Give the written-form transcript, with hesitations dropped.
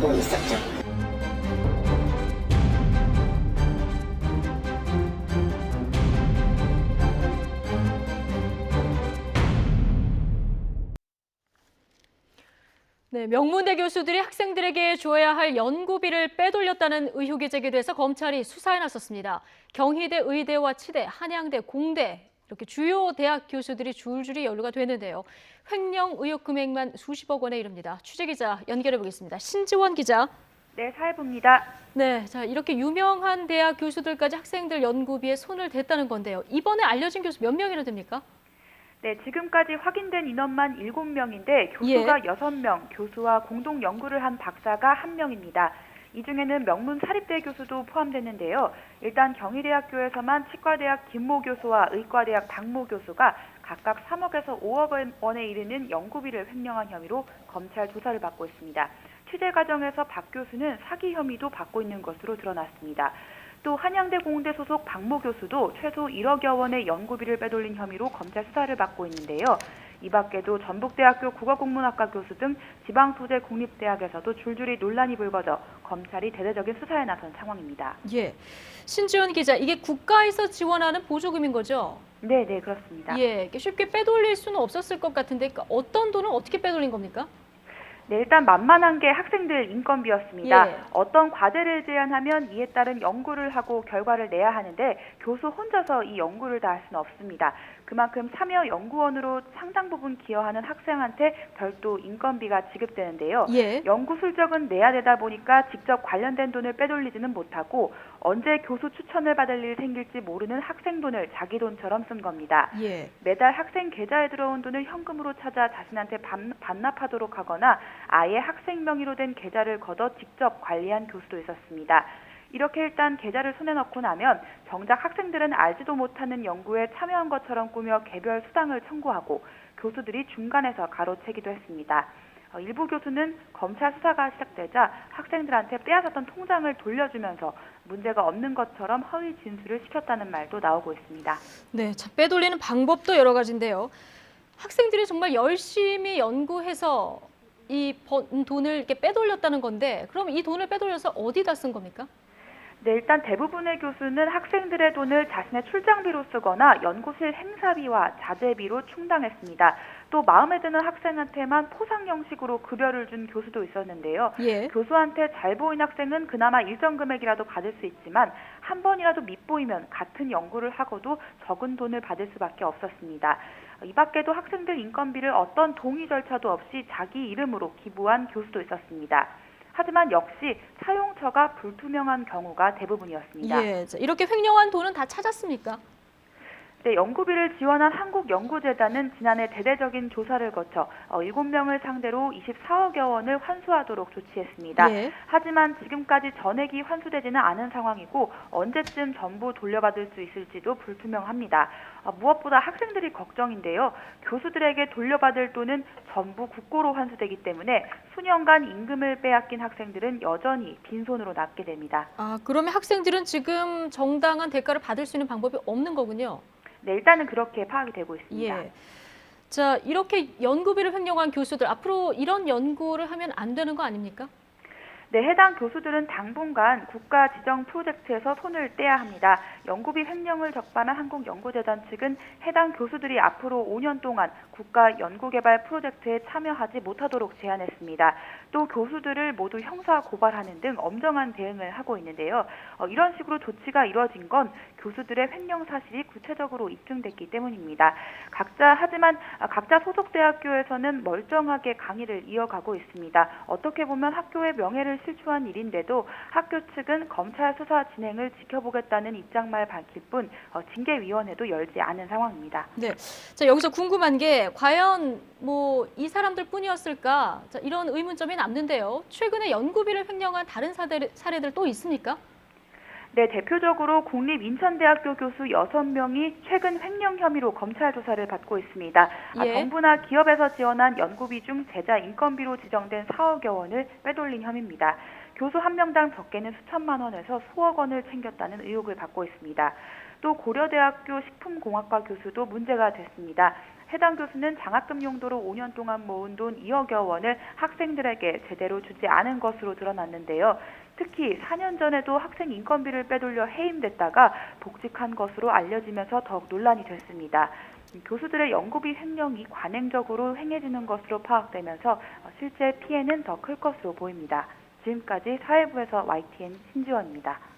받고 있었죠. 네, 명문대 교수들이 학생들에게 줘야 할 연구비를 빼돌렸다는 의혹이 제기돼서 검찰이 수사에 나섰습니다. 경희대, 의대와 치대, 한양대, 공대 이렇게 주요 대학 교수들이 줄줄이 연루가 되는데요. 횡령 의혹 금액만 수십억 원에 이릅니다. 취재기자 연결해 보겠습니다. 신지원 기자. 네, 사회부입니다. 네, 자 이렇게 유명한 대학 교수들까지 학생들 연구비에 손을 댔다는 건데요. 이번에 알려진 교수 몇 명이나 됩니까? 네, 지금까지 확인된 인원만 7명인데 교수가 6명, 교수와 공동 연구를 한 박사가 1명입니다. 이 중에는 명문 사립대 교수도 포함됐는데요. 일단 경희대학교에서만 치과대학 김모 교수와 의과대학 박모 교수가 각각 3억에서 5억 원에 이르는 연구비를 횡령한 혐의로 검찰 조사를 받고 있습니다. 취재 과정에서 박 교수는 사기 혐의도 받고 있는 것으로 드러났습니다. 또 한양대 공대 소속 박모 교수도 최소 1억여 원의 연구비를 빼돌린 혐의로 검찰 수사를 받고 있는데요. 이 밖에도 전북대학교 국어국문학과 교수 등 지방 소재 공립대학에서도 줄줄이 논란이 불거져 검찰이 대대적인 수사에 나선 상황입니다. 예, 신지원 기자, 이게 국가에서 지원하는 보조금인 거죠? 네, 그렇습니다. 예, 쉽게 빼돌릴 수는 없었을 것 같은데 어떤 돈을 어떻게 빼돌린 겁니까? 네, 일단 만만한 게 학생들 인건비였습니다. 예. 어떤 과제를 제안하면 이에 따른 연구를 하고 결과를 내야 하는데 교수 혼자서 이 연구를 다 할 수는 없습니다. 그만큼 참여 연구원으로 상당 부분 기여하는 학생한테 별도 인건비가 지급되는데요. 예. 연구 실적은 내야 되다 보니까 직접 관련된 돈을 빼돌리지는 못하고 언제 교수 추천을 받을 일이 생길지 모르는 학생 돈을 자기 돈처럼 쓴 겁니다. 예. 매달 학생 계좌에 들어온 돈을 현금으로 찾아 자신한테 반납하도록 하거나 아예 학생 명의로 된 계좌를 걷어 직접 관리한 교수도 있었습니다. 이렇게 일단 계좌를 손에 넣고 나면 정작 학생들은 알지도 못하는 연구에 참여한 것처럼 꾸며 개별 수당을 청구하고 교수들이 중간에서 가로채기도 했습니다. 일부 교수는 검찰 수사가 시작되자 학생들한테 빼앗았던 통장을 돌려주면서 문제가 없는 것처럼 허위 진술을 시켰다는 말도 나오고 있습니다. 네, 자, 빼돌리는 방법도 여러 가지인데요. 학생들이 정말 열심히 연구해서 이 번 돈을 이렇게 빼돌렸다는 건데, 그럼 이 돈을 빼돌려서 어디다 쓴 겁니까? 네, 일단 대부분의 교수는 학생들의 돈을 자신의 출장비로 쓰거나 연구실 행사비와 자재비로 충당했습니다. 또 마음에 드는 학생한테만 포상 형식으로 급여를 준 교수도 있었는데요. 예. 교수한테 잘 보인 학생은 그나마 일정 금액이라도 받을 수 있지만 한 번이라도 밉보이면 같은 연구를 하고도 적은 돈을 받을 수밖에 없었습니다. 이 밖에도 학생들 인건비를 어떤 동의 절차도 없이 자기 이름으로 기부한 교수도 있었습니다. 하지만 역시 사용처가 불투명한 경우가 대부분이었습니다. 예, 자, 이렇게 횡령한 돈은 다 찾았습니까? 네, 연구비를 지원한 한국연구재단은 지난해 대대적인 조사를 거쳐 7명을 상대로 24억여 원을 환수하도록 조치했습니다. 예. 하지만 지금까지 전액이 환수되지는 않은 상황이고 언제쯤 전부 돌려받을 수 있을지도 불투명합니다. 무엇보다 학생들이 걱정인데요. 교수들에게 돌려받을 돈은 전부 국고로 환수되기 때문에 수년간 임금을 빼앗긴 학생들은 여전히 빈손으로 남게 됩니다. 아, 그러면 학생들은 지금 정당한 대가를 받을 수 있는 방법이 없는 거군요. 네, 일단은 그렇게 파악이 되고 있습니다. 예. 자, 이렇게 연구비를 횡령한 교수들, 앞으로 이런 연구를 하면 안 되는 거 아닙니까? 네, 해당 교수들은 당분간 국가 지정 프로젝트에서 손을 떼야 합니다. 연구비 횡령을 적발한 한국연구재단 측은 해당 교수들이 앞으로 5년 동안 국가 연구개발 프로젝트에 참여하지 못하도록 제안했습니다. 또 교수들을 모두 형사 고발하는 등 엄정한 대응을 하고 있는데요. 이런 식으로 조치가 이뤄진 건 교수들의 횡령 사실이 구체적으로 입증됐기 때문입니다. 하지만 각자 소속 대학교에서는 멀쩡하게 강의를 이어가고 있습니다. 어떻게 보면 학교의 명예를 실추한 일인데도 학교 측은 검찰 수사 진행을 지켜보겠다는 입장만 밝힐 뿐 징계위원회도 열지 않은 상황입니다. 네. 자, 여기서 궁금한 게 과연 뭐 이 사람들 뿐이었을까? 자, 이런 의문점이 남는데요. 최근에 연구비를 횡령한 다른 사례들 또 있습니까? 네, 대표적으로 국립인천대학교 교수 6명이 최근 횡령 혐의로 검찰 조사를 받고 있습니다. 예. 정부나 기업에서 지원한 연구비 중 제자 인건비로 지정된 4억여 원을 빼돌린 혐의입니다. 교수 한 명당 적게는 수천만 원에서 수억 원을 챙겼다는 의혹을 받고 있습니다. 또 고려대학교 식품공학과 교수도 문제가 됐습니다. 해당 교수는 장학금 용도로 5년 동안 모은 돈 2억여 원을 학생들에게 제대로 주지 않은 것으로 드러났는데요. 특히 4년 전에도 학생 인건비를 빼돌려 해임됐다가 복직한 것으로 알려지면서 더욱 논란이 됐습니다. 교수들의 연구비 횡령이 관행적으로 행해지는 것으로 파악되면서 실제 피해는 더 클 것으로 보입니다. 지금까지 사회부에서 YTN 신지원입니다.